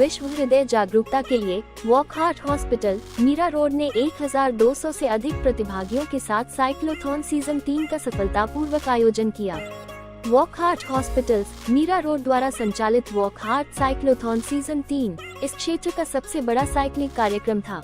विश्व हृदय जागरूकता के लिए walk heart hospital Mira road ने 1200 से अधिक प्रतिभागियों के साथ साइक्लोथॉन सीजन 3 का सफलतापूर्वक आयोजन किया। Walk heart hospital Mira road द्वारा संचालित वॉक हार्ट साइक्लोथॉन सीजन 3 इस क्षेत्र का सबसे बड़ा साइक्लिंग कार्यक्रम था।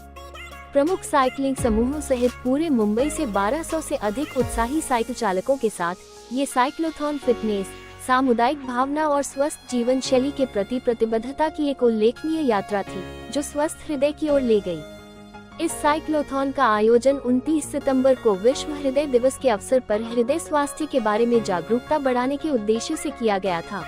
प्रमुख साइक्लिंग समूहों सहित पूरे मुंबई से 1200 से अधिक उत्साही साइकिल चालकों के साथ ये साइक्लोथॉन फिटनेस, सामुदायिक भावना और स्वस्थ जीवन शैली के प्रति प्रतिबद्धता की एक उल्लेखनीय यात्रा थी, जो स्वस्थ हृदय की ओर ले गई। इस साइक्लोथॉन का आयोजन 29 सितंबर को विश्व हृदय दिवस के अवसर पर हृदय स्वास्थ्य के बारे में जागरूकता बढ़ाने के उद्देश्य से किया गया था।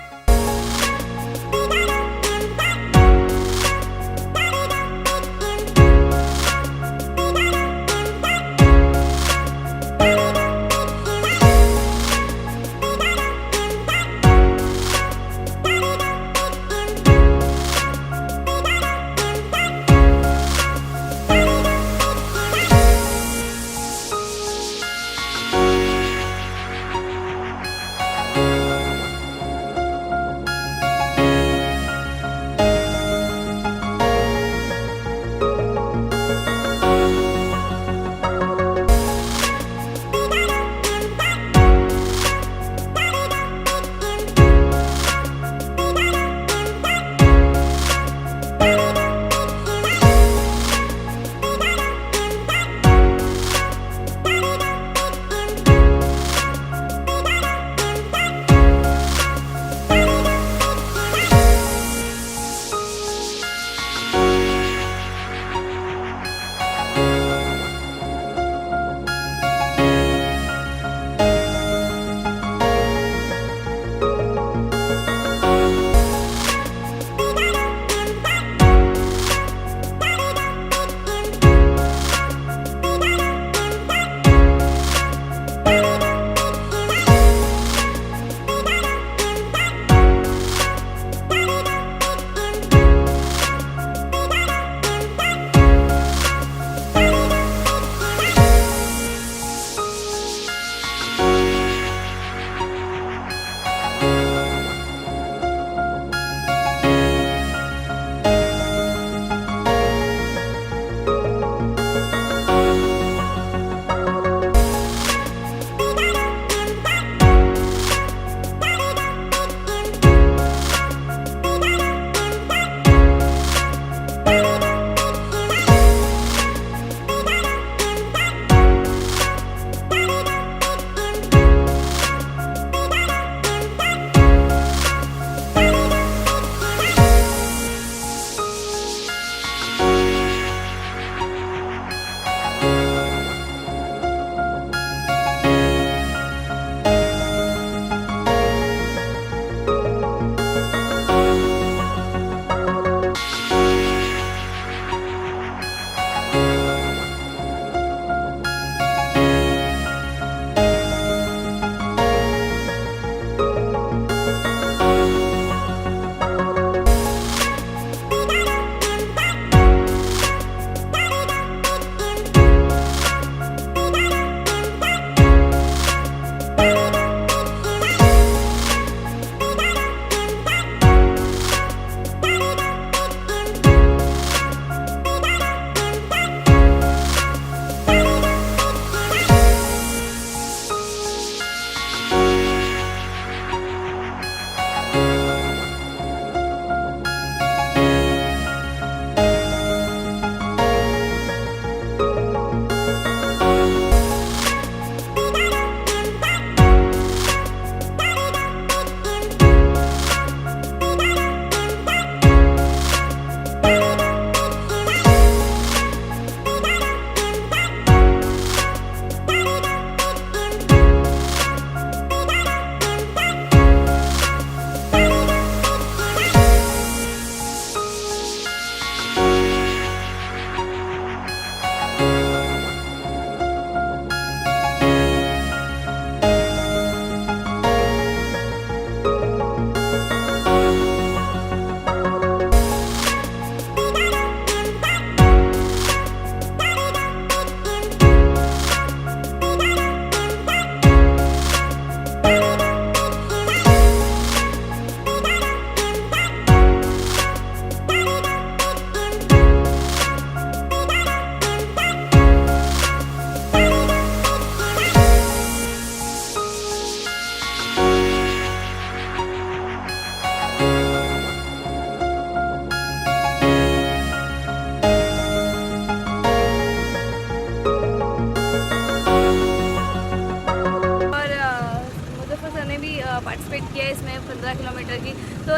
पार्टिसिपेट किया है इसमें 15 किलोमीटर की। तो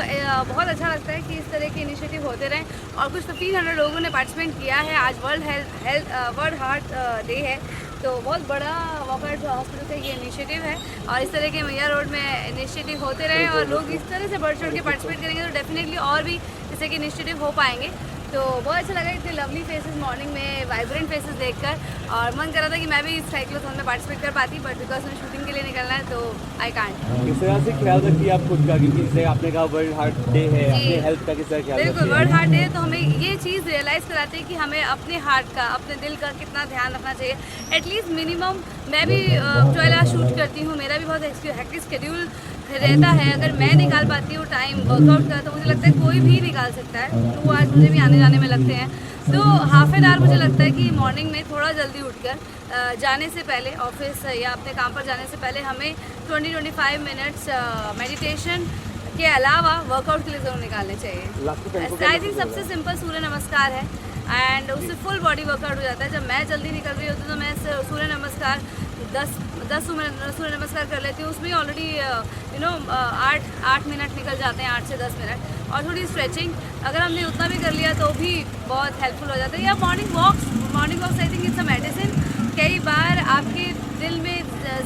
बहुत अच्छा लगता है कि इस तरह के इनिशिएटिव होते रहें और कुछ 1500 लोगों ने पार्टिसिपेट किया है। आज वर्ल्ड हार्ट डे है, तो बहुत बड़ा वॉकआउट हॉस्पिटल का ये इनिशिएटिव है और इस तरह के मैया रोड में इनिशिएटिव होते रहे और लोग इस तरह से बढ़ चढ़ के पार्टिसिपेट करेंगे तो डेफिनेटली और भी इस तरह के इनिशिएटिव हो पाएंगे। तो बहुत अच्छा लगा इतने लवली फेसेस मॉर्निंग में, वाइब्रेंट फेसेस देखकर, और मन कर रहा था कि मैं भी इस साइक्लोथॉन में पार्टिसिपेट कर पाती, बट बिकॉज मुझे शूटिंग के लिए निकलना है तो आई कांट। किस तरह से ख्याल रखिए आप खुद का, क्योंकि जैसे आपने कहा वर्ल्ड हार्ट डे है, अपने हेल्थ का किस तरह ख्याल रखिए? बिल्कुल, वर्ल्ड हार्ट डे तो हमें ये चीज़ रियलाइज़ कराती है कि हमें अपने हार्ट का, अपने दिल का कितना ध्यान रखना चाहिए। एटलीस्ट मिनिमम मैं भी 12 आवर्स शूट करती हूँ, मेरा भी बहुत हेक्टिक शेड्यूल रहता है। अगर मैं निकाल पाती हूँ टाइम वर्कआउट का तो मुझे लगता है कोई भी निकाल सकता है। 2 आवर्स मुझे भी आने जाने में लगते हैं, तो हाफ एन आवर मुझे लगता है कि मॉर्निंग में थोड़ा जल्दी उठकर जाने से पहले, ऑफिस या अपने काम पर जाने से पहले हमें 20-25 मिनट्स मेडिटेशन के अलावा वर्कआउट के लिए ज़रूर निकालने चाहिए। आई थिंक सबसे सिंपल सूर्य नमस्कार है एंड उससे फुल बॉडी वर्कआउट हो जाता है। जब मैं जल्दी निकल रही होती हूँ तो मैं सूर्य नमस्कार 10 सूर्य नमस्कार कर लेती हूँ। उसमें ऑलरेडी 8 मिनट निकल जाते हैं, 8 से 10 मिनट, और थोड़ी स्ट्रेचिंग अगर हमने उतना भी कर लिया तो भी बहुत हेल्पफुल हो जाता है। या morning walks I think it's a medicine. कई बार आपके दिल में,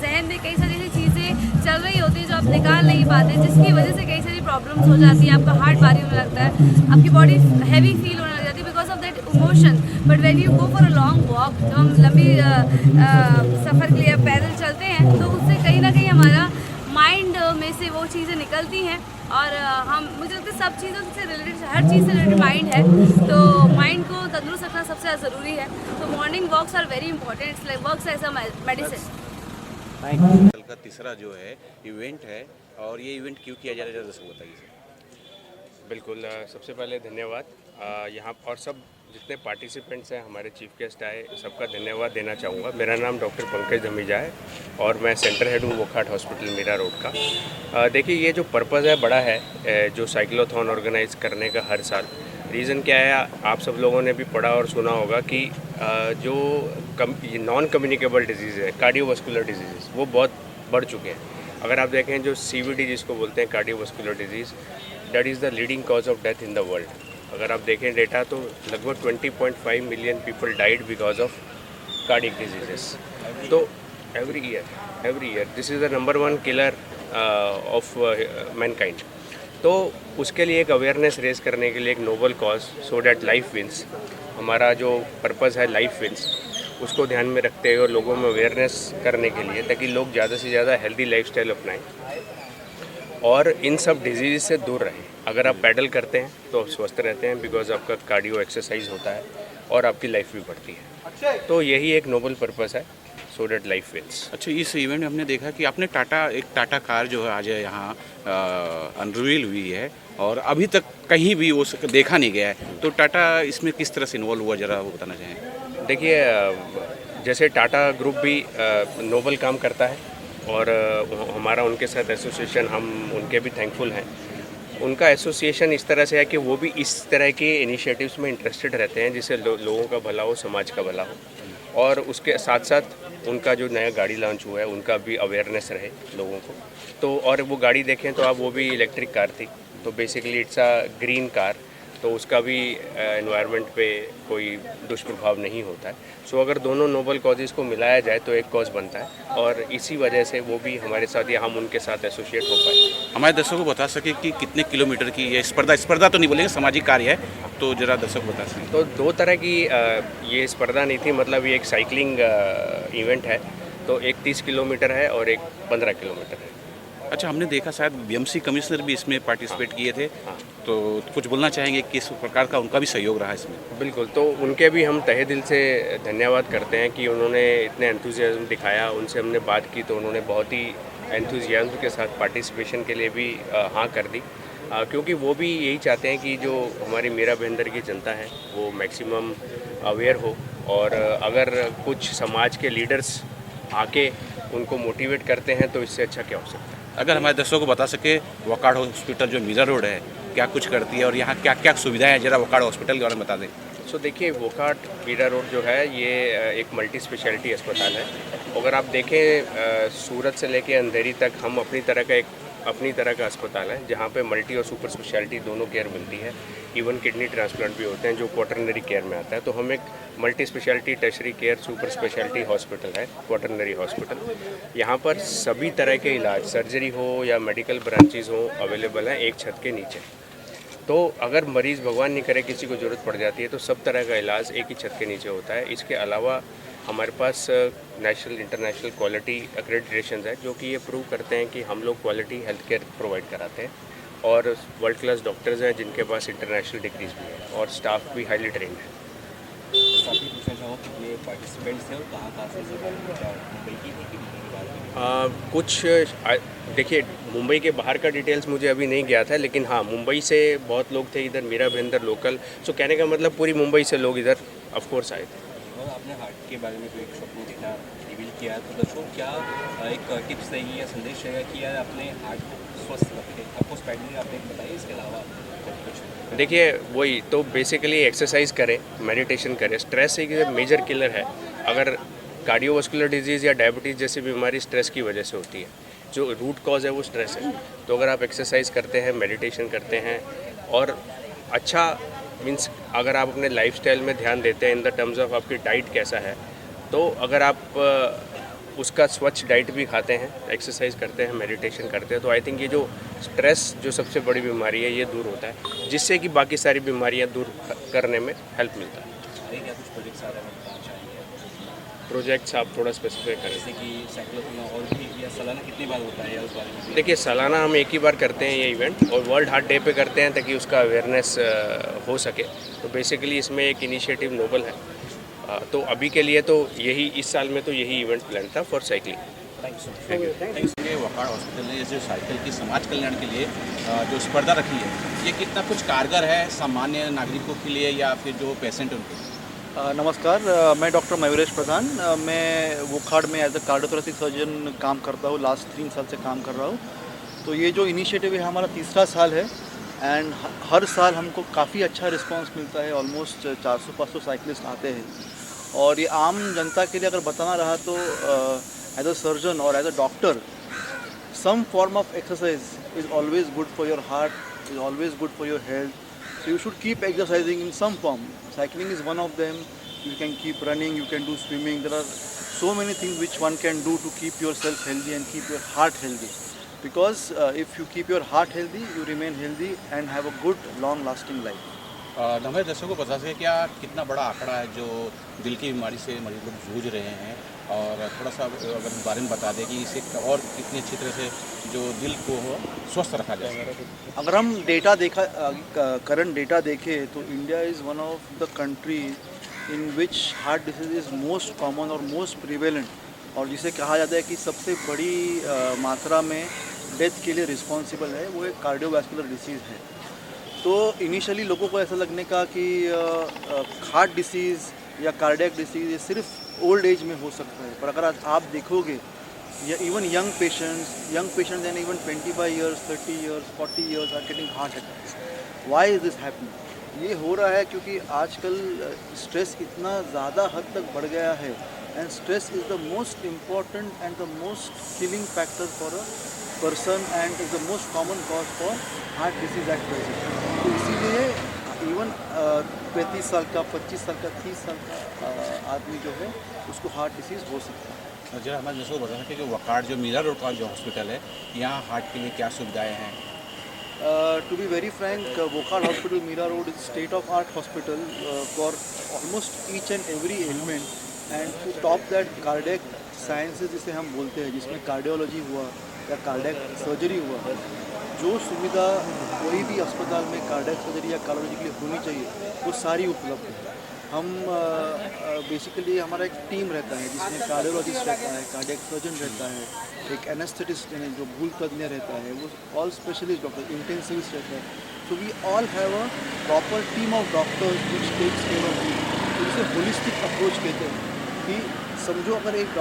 जहन में कई सारी ऐसी चीज़ें चल रही होती हैं जो आप निकाल नहीं पाते, जिसकी वजह से कई सारी प्रॉब्लम्स हो जाती हैं। आपका हार्ट भारी होने लगता है, आपकी बॉडी हैवी फील होने लग जाती है because of that emotion. But when you go for a long walk, जब हम लंबी सफ़र के लिए पैदल चलते हैं तो उससे कहीं ना कहीं हमारा माइंड में से वो चीज़ें निकलती हैं और मुझे लगता है सब चीज़ों से रिलेटेड, हर चीज़ से रिलेटेड माइंड है, तो माइंड को तंदुरुस्त रखना सबसे ज़्यादा ज़रूरी है। तो morning walks are very important, it's like works as a medicine. कल का तीसरा जो है इवेंट है, और ये इवेंट क्यों किया जा रहा है जरा दर्शकों बताइए सर। बिल्कुल, सबसे पहले धन्यवाद। यहाँ और सब जितने पार्टिसिपेंट्स हैं, हमारे चीफ गेस्ट आए, सबका धन्यवाद देना चाहूँगा। मेरा नाम डॉक्टर पंकज धमीजा है और मैं सेंटर हेड हूँ वोकहार्ट हॉस्पिटल मीरा रोड का। देखिए, ये जो पर्पज़ है बड़ा है, जो साइक्लोथॉन ऑर्गेनाइज करने का हर साल। रीज़न क्या है, आप सब लोगों ने भी पढ़ा और सुना होगा कि जो नॉन कम्युनिकेबल डिजीज़ है, कार्डियोवास्कुलर डिजीज़, वो बहुत बढ़ चुके हैं। अगर आप देखें जो CVD जिसको बोलते हैं, cardiovascular disease, that is the leading cause of death in the world. अगर आप देखें डेटा तो लगभग 20.5 million people died because of cardiac diseases. तो every year this is the number 1 killer of mankind. तो उसके लिए एक अवेयरनेस रेज करने के लिए एक noble cause, so that life wins, हमारा जो पर्पज़ है लाइफ विंस, उसको ध्यान में रखते हुए लोगों में अवेयरनेस करने के लिए, ताकि लोग ज़्यादा से ज़्यादा हेल्दी लाइफस्टाइल अपनाएं और इन सब डिजीज़ से दूर रहें। अगर आप पैडल करते हैं तो आप स्वस्थ रहते हैं, बिकॉज आपका कार्डियो एक्सरसाइज होता है और आपकी लाइफ भी बढ़ती है। तो यही एक नोबल पर्पज़ है, सो डैट लाइफ विंस। अच्छा, इस इवेंट में हमने देखा कि आपने एक टाटा कार जो है आज यहाँ अनवील हुई है और अभी तक कहीं भी वो देखा नहीं गया है, तो टाटा इसमें किस तरह से इन्वॉल्व हुआ, जरा वो बताना चाहें। देखिए, जैसे टाटा ग्रुप भी नोबल काम करता है और हमारा उनके साथ एसोसिएशन, हम उनके भी थैंकफुल हैं। उनका एसोसिएशन इस तरह से है कि वो भी इस तरह के इनिशिएटिव्स में इंटरेस्टेड रहते हैं जिससे लोगों का भला हो, समाज का भला हो। और उसके साथ साथ उनका जो नया गाड़ी लॉन्च हुआ है उनका भी अवेयरनेस रहे लोगों को। तो और वो गाड़ी देखें तो आप, वो भी इलेक्ट्रिक कार थी, तो basically it's a green car, तो उसका भी एनवायरनमेंट पे कोई दुष्प्रभाव नहीं होता है। सो अगर दोनों नोबल कॉजेज़ को मिलाया जाए तो एक कॉज बनता है, और इसी वजह से वो भी हमारे साथ या हम उनके साथ एसोसिएट हो पाए। हमारे दर्शकों को बता सके कि कितने किलोमीटर की ये स्पर्धा तो नहीं बोलेंगे, सामाजिक कार्य है, तो जरा दर्शक बता सकें। तो 2 तरह की ये स्पर्धा नहीं थी, मतलब ये एक साइकिलिंग इवेंट है। तो एक 30 किलोमीटर है और एक 15 किलोमीटर है। अच्छा, हमने देखा शायद BMC कमिश्नर भी इसमें पार्टिसिपेट किए थे, तो कुछ बोलना चाहेंगे किस प्रकार का उनका भी सहयोग रहा इसमें? बिल्कुल, तो उनके भी हम तहे दिल से धन्यवाद करते हैं कि उन्होंने इतने एंथुजियाज्म दिखाया। उनसे हमने बात की तो उन्होंने बहुत ही एंथुजियाज्म के साथ पार्टिसिपेशन के लिए भी हाँ कर दी, क्योंकि वो भी यही चाहते हैं कि जो हमारी मीरा भाईंदर की जनता है वो मैक्सिमम अवेयर हो, और अगर कुछ समाज के लीडर्स आके उनको मोटिवेट करते हैं तो इससे अच्छा क्या हो सकता है। अगर हमारे दर्शकों को बता सके, वोकहार्ट हॉस्पिटल जो मीरा रोड है क्या कुछ करती है और यहाँ क्या क्या सुविधाएं हैं, जरा वोकहार्ट हॉस्पिटल के बारे में बता दें। सो देखिए, वोकहार्ट मीरा रोड जो है ये एक मल्टी स्पेशलिटी अस्पताल है। अगर आप देखें सूरत से लेके अंधेरी तक हम अपनी तरह का एक अपनी तरह का अस्पताल है जहाँ पे मल्टी और सुपर स्पेशलिटी दोनों केयर मिलती है। इवन किडनी ट्रांसप्लांट भी होते हैं जो क्वाटरनरी केयर में आता है। तो हम एक multi speciality tertiary care super speciality hospital है, क्वाटरनरी हॉस्पिटल। यहाँ पर सभी तरह के इलाज, सर्जरी हो या मेडिकल ब्रांचेज हो, अवेलेबल हैं एक छत के नीचे। तो अगर मरीज़ भगवान नहीं करे किसी को ज़रूरत पड़ जाती है तो सब तरह का इलाज एक ही छत के नीचे होता है। इसके अलावा हमारे पास नेशनल इंटरनेशनल क्वालिटी एक्रेडिटेशन है जो कि ये प्रूव करते हैं कि हम लोग क्वालिटी हेल्थ केयर प्रोवाइड कराते हैं, और वर्ल्ड क्लास डॉक्टर्स हैं जिनके पास इंटरनेशनल डिग्रीज भी है, और स्टाफ भी हाईली ट्रेंड है। साथ ही पूछना चाहूँगा कि ये पार्टिसिपेंट्स थे और कहाँ से मुंबई की थी कि कुछ देखिए, मुंबई के बाहर का डिटेल्स मुझे अभी नहीं गया था, लेकिन हाँ मुंबई से बहुत लोग थे इधर, मीरा भाईंदर लोकल। सो कहने का मतलब पूरी मुंबई से लोग इधर ऑफ कोर्स आए थे। और आपने हार्ट के बारे में कोई एक स्वप्न देखा, रिवील किया, तो दर्शकों क्या एक टिप्स रहेगी या संदेश रहेगा कि यार अपने हार्ट को स्वस्थ रखें? आपको स्पेशली आपने बताइए, इसके अलावा कुछ? देखिए वही तो बेसिकली एक्सरसाइज करें, मेडिटेशन करें। स्ट्रेस एक मेजर किलर है। अगर कार्डियोवास्कुलर डिजीज़ या डायबिटीज़ जैसी बीमारी स्ट्रेस की वजह से होती है, जो रूट कॉज है वो स्ट्रेस है। तो अगर आप एक्सरसाइज करते हैं, मेडिटेशन करते हैं, और अच्छा मीन्स अगर आप अपने लाइफस्टाइल में ध्यान देते हैं इन द टर्म्स ऑफ आपकी डाइट कैसा है, तो अगर आप उसका स्वच्छ डाइट भी खाते हैं, एक्सरसाइज करते हैं, मेडिटेशन करते हैं, तो आई थिंक ये जो स्ट्रेस जो सबसे बड़ी बीमारी है ये दूर होता है, जिससे कि बाकी सारी बीमारियां दूर करने में हेल्प मिलता है। क्या कुछ प्रोजेक्ट्स आ रहे हैं बताना चाहेंगे? प्रोजेक्ट्स आप थोड़ा स्पेसिफाई करें। जैसे कि साइक्लोथॉन और भी, या सालाना कितनी बार होता है या उस बारे में? देखिए सालाना हम एक ही बार करते हैं ये इवेंट, और वर्ल्ड हार्ट डे पे करते हैं ताकि उसका अवेयरनेस हो सके। तो बेसिकली इसमें एक इनिशिएटिव नोबल है। तो अभी के लिए तो यही, इस साल में तो यही इवेंट प्लान था फॉर साइकिलिंग। Thank you. ये वकाड़ हॉस्पिटल ने जो साइकिल की समाज कल्याण के लिए जो स्पर्धा रखी है, ये कितना कुछ कारगर है सामान्य नागरिकों के लिए या फिर जो पेशेंट उनके लिए? नमस्कार, मैं डॉक्टर मयूरेश प्रधान, मैं वोखाड़ में एज अ कार्डियोथोरेसिक सर्जन काम करता हूँ। लास्ट 3 साल से काम कर रहा हूँ। तो ये जो इनिशिएटिव है हमारा तीसरा साल है, एंड हर साल हमको काफ़ी अच्छा रिस्पांस मिलता है। ऑलमोस्ट 400-500 साइकिलिस्ट आते हैं। और ये आम जनता के लिए अगर बताना रहा तो एज अ सर्जन और as a doctor, some form of exercise is always good for your heart, is always good for your health. So you should keep exercising in some form. Cycling is one of them. You can keep running, you can do swimming. There are so many things which one can do to keep yourself healthy and keep your heart healthy. Because if you keep your heart healthy, you remain healthy and have a good long lasting life. हमारे दर्शकों को बता सकें क्या कितना बड़ा आंकड़ा है जो दिल की बीमारी से मरीज लोग जूझ रहे हैं, और थोड़ा सा अगर इस बारे में बता दें कि इसे और कितनी अच्छी तरह से जो दिल को स्वस्थ रखा जाए। अगर हम डेटा करंट डेटा देखें तो India is one of the country in which heart disease is most common और मोस्ट प्रिवेलेंट, और जिसे कहा जाता है कि सबसे बड़ी मात्रा में डेथ के लिए रिस्पॉन्सिबल है, वो एक कार्डियोवैस्कुलर डिसीज़ है। तो इनिशियली लोगों को ऐसा लगने का कि हार्ट डिसीज़ या कार्डियक डिसीज़ ये सिर्फ ओल्ड एज में हो सकता है, पर अगर आप देखोगे या even young patients and even 25 years, 30 years, 40 years are getting heart attacks. Why is this happening? ये हो रहा है क्योंकि आजकल स्ट्रेस इतना ज़्यादा हद तक बढ़ गया है, and stress is the most important and the most killing factor for a person and is the most common cause for heart disease at present. तो इसीलिए इवन 35 साल का, 25 साल का, 30 साल का आदमी जो है उसको हार्ट डिसीज़ हो सकता है। जरा हमारे दर्शकों को बता सकें कि वकाड़ जो मीरा रोड का जो हॉस्पिटल है, यहाँ हार्ट के लिए क्या सुविधाएँ हैं? To be very frank, Wokhad Hospital, Mira Road is state-of-art hospital for almost each and every ailment, and to top that cardiac sciences जिसे हम बोलते हैं, जिसमें कार्डियोलॉजी हुआ या कार्डियक सर्जरी हुआ, जो सुविधा कोई भी अस्पताल में कार्डियक सर्जरी या कार्डियोलॉजी के लिए होनी चाहिए वो सारी उपलब्ध है। हम बेसिकली हमारा एक टीम रहता है जिसमें कार्डियोलॉजिस्ट रहता है, कार्डियक सर्जन रहता है, एक एनेस्थेटिस्ट यानी जो भूल तज्ञ रहता है, वो ऑल स्पेशलिस्ट डॉक्टर, इंटेंसिविस्ट रहता है। So we all have a proper team of doctors which takes care of you. तो इसे होलिस्टिक अप्रोच कहते हैं कि समझो अगर एक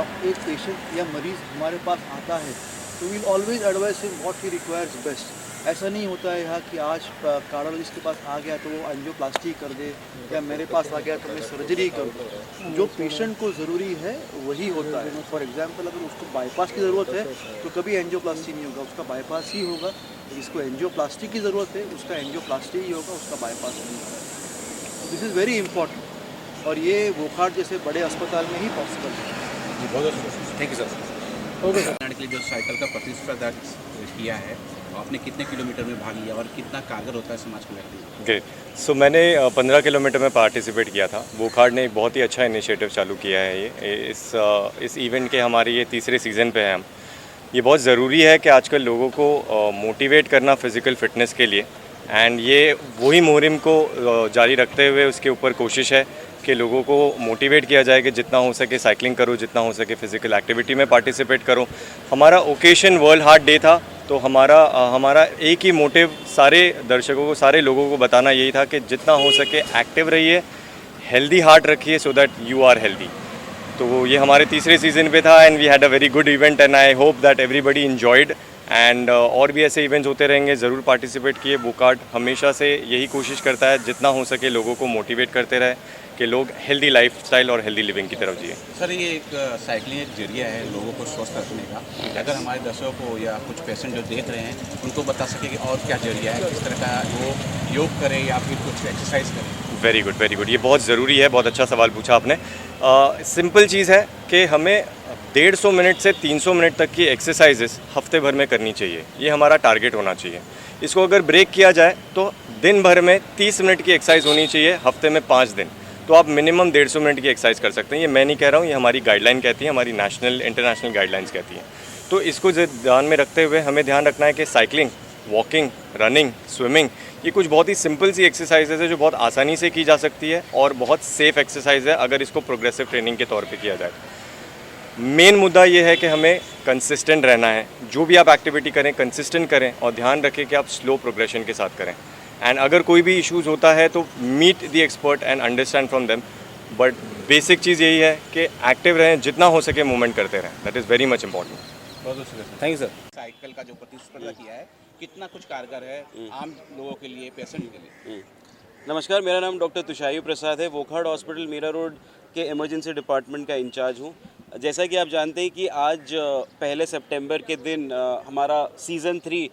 पेशेंट या मरीज़ हमारे पास आता है तो we'll always advise him what he requires best. ऐसा नहीं होता है यहाँ कि आज कार्डियोलॉजिस्ट के पास आ गया तो वो एंजियोप्लास्टी कर दे, या मेरे पास आ गया तो मैं सर्जरी कर दूँ। जो पेशेंट को ज़रूरी है वही होता है। फॉर एग्जांपल अगर उसको बाईपास की ज़रूरत है तो कभी एंजियोप्लास्टी नहीं होगा, उसका बाईपास ही होगा। जिसको एंजियोप्लास्टी की ज़रूरत है उसका एंजियोप्लास्टी ही होगा, उसका बाईपास नहीं होगा। दिस इज़ वेरी इंपॉर्टेंट, और ये वोखाट जैसे बड़े अस्पताल में ही पॉसिबल है। जी बहुत बहुत thank you sir. Okay sir. के लिए जो साइकिल का प्रतिस्पर्धा किया है, आपने कितने किलोमीटर में भाग लिया और कितना कारगर होता है समाज के लिए? ग्रेट। सो मैंने 15 किलोमीटर में पार्टिसिपेट किया था। वोखाट ने एक बहुत ही अच्छा इनिशिएटिव चालू किया है। ये इस इवेंट के हमारे ये तीसरे सीज़न पे हैं हम। ये बहुत ज़रूरी है कि आजकल लोगों को मोटिवेट करना फ़िज़िकल फ़िटनेस के लिए, एंड ये वही मुहिम को जारी रखते हुए उसके ऊपर कोशिश है कि लोगों को मोटिवेट किया जाए कि जितना हो सके साइकिलिंग करो, जितना हो सके फ़िज़िकल एक्टिविटी में पार्टिसिपेट करो। हमारा ओकेशन वर्ल्ड हार्ट डे था, तो हमारा एक ही मोटिव सारे दर्शकों को, सारे लोगों को बताना यही था कि जितना हो सके एक्टिव रहिए, हेल्दी हार्ट रखिए, so that you are healthy. तो ये हमारे तीसरे सीज़न पे था and we had a very good event and I hope that everybody enjoyed. And और भी ऐसे इवेंट्स होते रहेंगे, ज़रूर पार्टिसिपेट किए। वोखाट हमेशा से यही कोशिश करता है जितना हो सके लोगों को मोटिवेट करते रहे कि लोग हेल्दी लाइफस्टाइल और हेल्दी लिविंग की तरफ जिए। सर, ये एक साइकिलिंग एक जरिया है लोगों को स्वस्थ रखने का। अगर हमारे दर्शकों को या कुछ पेशेंट जो देख रहे हैं उनको बता सके कि और क्या जरिया है, किस तरह का वो योग करें या फिर कुछ एक्सरसाइज करें। Very good, very good. ये बहुत ज़रूरी है, बहुत अच्छा सवाल पूछा आपने। सिंपल चीज़ है कि हमें 150 मिनट से 300 मिनट तक की एक्सरसाइजेस हफ्ते भर में करनी चाहिए। ये हमारा टारगेट होना चाहिए। इसको अगर ब्रेक किया जाए तो दिन भर में 30 मिनट की एक्सरसाइज होनी चाहिए, हफ्ते में 5 दिन। तो आप मिनिमम 150 मिनट की एक्सरसाइज कर सकते हैं। ये मैं नहीं कह रहा हूँ, ये हमारी गाइडलाइन कहती है, हमारी नेशनल इंटरनेशनल गाइडलाइंस कहती हैं। तो इसको ध्यान में रखते हुए हमें ध्यान रखना है कि साइकिलिंग, वॉकिंग, रनिंग, स्विमिंग, ये कुछ बहुत ही सिंपल सी एक्सरसाइजेज है जो बहुत आसानी से की जा सकती है और बहुत सेफ़ एक्सरसाइज है अगर इसको प्रोग्रेसिव ट्रेनिंग के तौर पे किया जाए। मेन मुद्दा ये है कि हमें कंसिस्टेंट रहना है। जो भी आप एक्टिविटी करें कंसिस्टेंट करें और ध्यान रखें कि आप स्लो प्रोग्रेशन के साथ करें। एंड अगर कोई भी इश्यूज़ होता है तो meet the expert and understand from them. But basic चीज़ यही है कि एक्टिव रहें, जितना हो सके मूवमेंट करते रहें। That is very much important. बहुत बहुत शुक्रिया, थैंक यू सर। साइकिल का जो प्रतिस्पर्धा किया है कितना कुछ कारगर है आम लोगों के लिए, पेशेंट के लिए? नमस्कार, मेरा नाम डॉक्टर तुषायु प्रसाद है। वोखाट हॉस्पिटल मीरा रोड के इमरजेंसी डिपार्टमेंट का इंचार्ज हूँ। जैसा कि आप जानते हैं कि आज 1 सितंबर के दिन हमारा सीज़न 3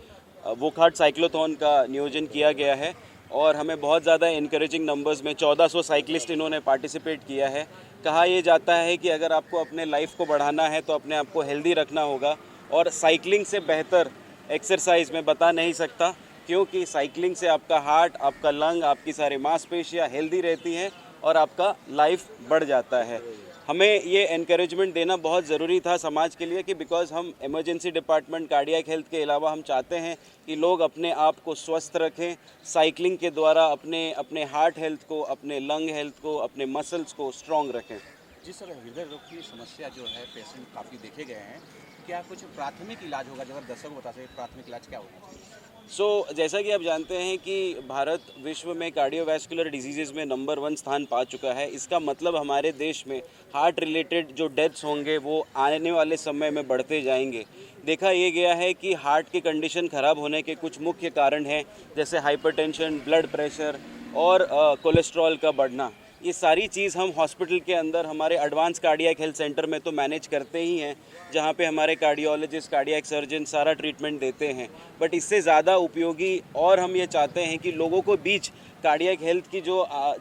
वोखाट साइक्लोथॉन का नियोजन किया गया है और हमें बहुत ज़्यादा इनकरेजिंग नंबर्स में 1400 साइकिलिस्ट इन्होंने पार्टिसिपेट किया है। कहा यह जाता है कि अगर आपको अपने लाइफ को बढ़ाना है तो अपने आप को हेल्दी रखना होगा, और साइकिलिंग से बेहतर एक्सरसाइज मैं बता नहीं सकता, क्योंकि साइकिलिंग से आपका हार्ट, आपका लंग, आपकी सारी मांसपेशियाँ हेल्दी रहती हैं और आपका लाइफ बढ़ जाता है। हमें ये एनकरेजमेंट देना बहुत ज़रूरी था समाज के लिए कि बिकॉज हम इमरजेंसी डिपार्टमेंट कार्डियक हेल्थ के अलावा हम चाहते हैं कि लोग अपने आप को स्वस्थ रखें, साइकिलिंग के द्वारा अपने हार्ट हेल्थ को, अपने लंग हेल्थ को, अपने मसल्स को स्ट्रॉन्ग रखें। जिस तरह हृदय रोग की समस्या जो है पेशेंट काफ़ी देखे गए हैं, क्या कुछ प्राथमिक इलाज होगा? जो अगर दर्शकों को बता सके प्राथमिक इलाज क्या होगा? जैसा कि आप जानते हैं कि भारत विश्व में कार्डियोवैस्कुलर डिजीज़ में नंबर 1 स्थान पा चुका है। इसका मतलब हमारे देश में हार्ट रिलेटेड जो डेथ्स होंगे वो आने वाले समय में बढ़ते जाएंगे। देखा ये गया है कि हार्ट की कंडीशन ख़राब होने के कुछ मुख्य कारण हैं, जैसे हाइपरटेंशन, ब्लड प्रेशर और कोलेस्ट्रॉल का बढ़ना। ये सारी चीज़ हम हॉस्पिटल के अंदर हमारे एडवांस कार्डियक हेल्थ सेंटर में तो मैनेज करते ही हैं, जहाँ पे हमारे कार्डियोलॉजिस्ट, कार्डियक सर्जन सारा ट्रीटमेंट देते हैं। बट इससे ज़्यादा उपयोगी और हम ये चाहते हैं कि लोगों को बीच कार्डियक हेल्थ की जो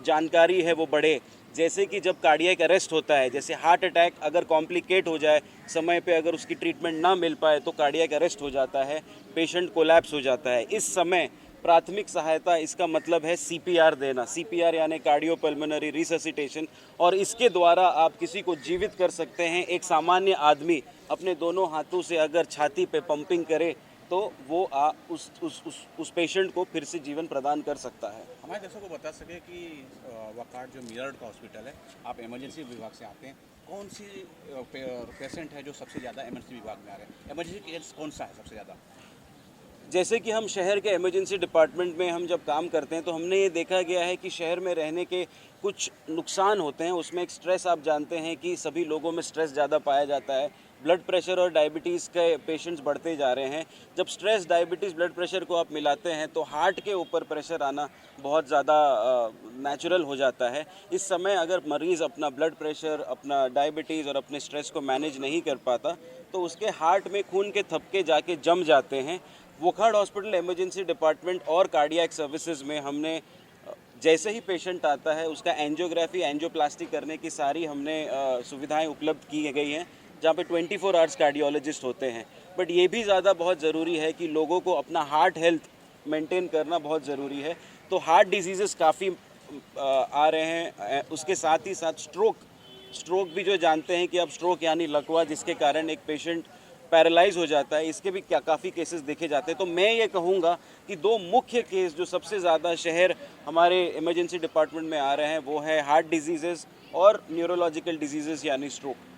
जानकारी है वो बढ़े। जैसे कि जब कार्डियक अरेस्ट होता है, जैसे हार्ट अटैक अगर कॉम्प्लिकेट हो जाए, समय पे अगर उसकी ट्रीटमेंट ना मिल पाए तो कार्डियक अरेस्ट हो जाता है, पेशेंट कोलैप्स हो जाता है। इस समय प्राथमिक सहायता, इसका मतलब है CPR देना। CPR यानी कार्डियोपल्मोनरी रिससिटेशन, और इसके द्वारा आप किसी को जीवित कर सकते हैं। एक सामान्य आदमी अपने दोनों हाथों से अगर छाती पे पंपिंग करे तो वो उस पेशेंट को फिर से जीवन प्रदान कर सकता है। हमारे दर्शकों को बता सके कि वोखाट जो मीरा रोड का हॉस्पिटल है, आप इमरजेंसी विभाग से आते हैं, कौन सी पेशेंट है जो सबसे ज़्यादा इमरजेंसी विभाग में आ रहे हैं? इमरजेंसी केस कौन सा है सबसे ज़्यादा? जैसे कि हम शहर के इमरजेंसी डिपार्टमेंट में हम जब काम करते हैं तो हमने ये देखा गया है कि शहर में रहने के कुछ नुकसान होते हैं। उसमें एक स्ट्रेस, आप जानते हैं कि सभी लोगों में स्ट्रेस ज़्यादा पाया जाता है। ब्लड प्रेशर और डायबिटीज़ के पेशेंट्स बढ़ते जा रहे हैं। जब स्ट्रेस, डायबिटीज़, ब्लड प्रेशर को आप मिलाते हैं तो हार्ट के ऊपर प्रेशर आना बहुत ज़्यादा नेचुरल हो जाता है। इस समय अगर मरीज़ अपना ब्लड प्रेशर, अपना डायबिटीज़ और अपने स्ट्रेस को मैनेज नहीं कर पाता तो उसके हार्ट में खून के थपके जाके जम जाते हैं। वोकहार्ट हॉस्पिटल इमरजेंसी डिपार्टमेंट और कार्डियक सर्विसेज में हमने जैसे ही पेशेंट आता है उसका एंजियोग्राफी, एंजियोप्लास्टी करने की सारी हमने सुविधाएं उपलब्ध की गई हैं, जहाँ पे 24 आवर्स कार्डियोलॉजिस्ट होते हैं। बट ये भी ज़्यादा बहुत ज़रूरी है कि लोगों को अपना हार्ट हेल्थ मेंटेन करना बहुत ज़रूरी है। तो हार्ट डिजीज़ेस काफ़ी आ रहे हैं, उसके साथ ही साथ स्ट्रोक भी जो जानते हैं कि अब स्ट्रोक यानी लकवा जिसके कारण एक पेशेंट पैरालाइज हो जाता है, इसके भी काफ़ी केसेस देखे जाते हैं। तो मैं ये कहूँगा कि दो मुख्य केस जो सबसे ज़्यादा शहर हमारे इमरजेंसी डिपार्टमेंट में आ रहे हैं वो है हार्ट डिजीज़ेस और न्यूरोलॉजिकल डिजीज़ेस यानी स्ट्रोक।